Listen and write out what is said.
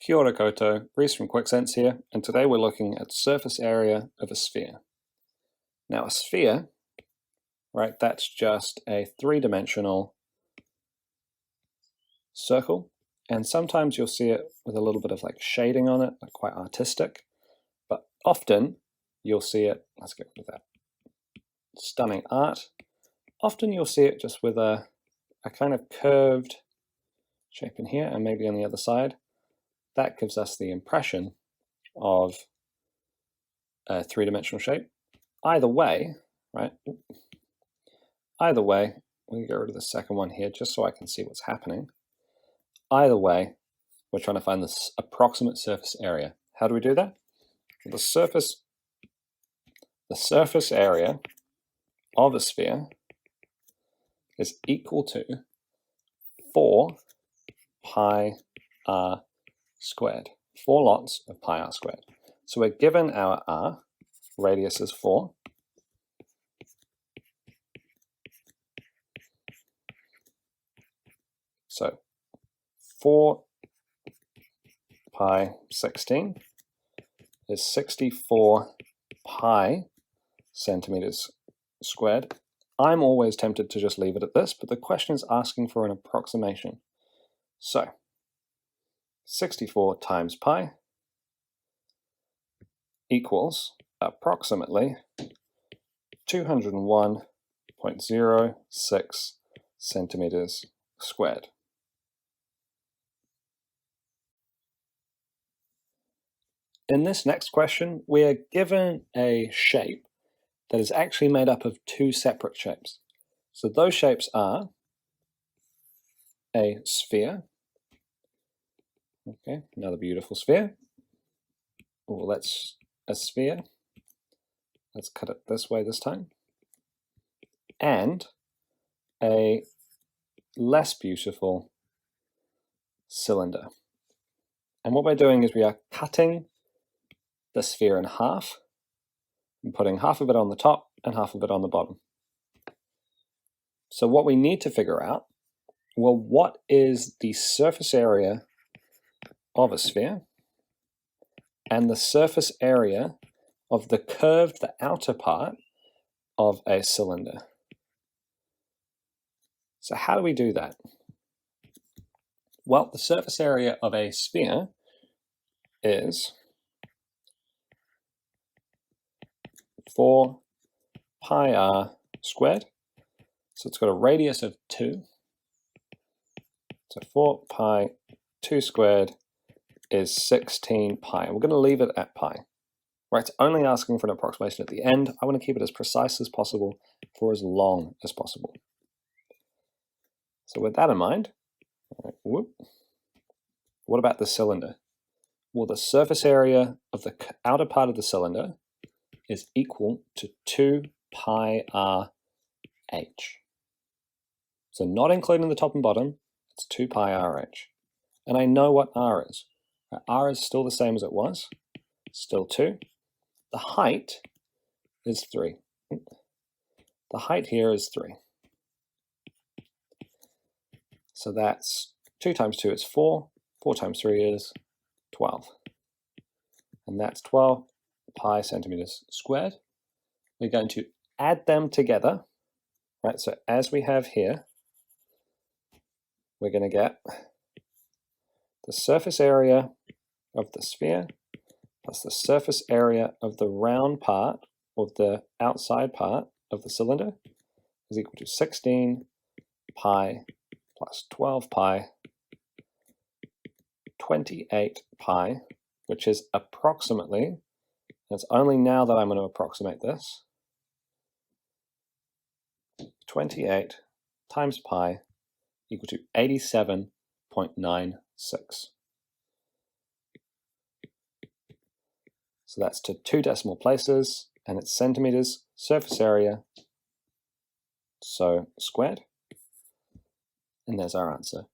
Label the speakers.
Speaker 1: Kia ora koutou, Reese from QuickSense here, and today we're looking at surface area of a sphere. Now a sphere, right, that's just a three-dimensional circle, and sometimes you'll see it with a little bit of like shading on it, like quite artistic, but often you'll see it, let's get rid of that, stunning art. Often you'll see it just with a kind of curved shape in here and maybe on the other side. That gives us the impression of a three-dimensional shape. Either way, right? Either way, we can get rid of the second one here just so I can see what's happening. Either way, we're trying to find this approximate surface area. How do we do that? The surface area of a sphere is equal to 4 pi r squared, 4 lots of pi r squared. So we're given our r, radius is 4. So 4 pi 16 is 64 pi centimeters squared. I'm always tempted to just leave it at this, but the question is asking for an approximation. So 64 times pi equals approximately 201.06 centimeters squared. In this next question, we are given a shape that is actually made up of two separate shapes. So those shapes are a sphere. Okay, another beautiful sphere. Well, that's a sphere. Let's cut it this way this time. And a less beautiful cylinder. And what we're doing is we are cutting the sphere in half and putting half of it on the top and half of it on the bottom. So what we need to figure out, well, what is the surface area of a sphere and the surface area of the curved, the outer part of a cylinder. So how do we do that? Well, the surface area of a sphere is 4 pi r squared. So it's got a radius of 2. So 4 pi 2 squared is 16 pi. We're going to leave it at pi. Right, it's only asking for an approximation at the end. I want to keep it as precise as possible for as long as possible. So with that in mind, what about the cylinder? Well, the surface area of the outer part of the cylinder is equal to 2 pi r h. So not including the top and bottom, it's 2 pi r h. And I know what r is. R is still the same as it was, still 2. The height is 3. The height here is 3. So that's 2 times 2 is 4. 4 times 3 is 12. And that's 12 pi centimeters squared. We're going to add them together. Right, so as we have here, we're going to get the surface area of the sphere plus the surface area of the round part, of the outside part of the cylinder, is equal to 16 pi plus 12 pi, 28 pi, which is approximately, and it's only now that I'm going to approximate this, 28 times pi equal to 87.96. So that's to 2 decimal places, and it's centimeters, surface area, so squared. And there's our answer.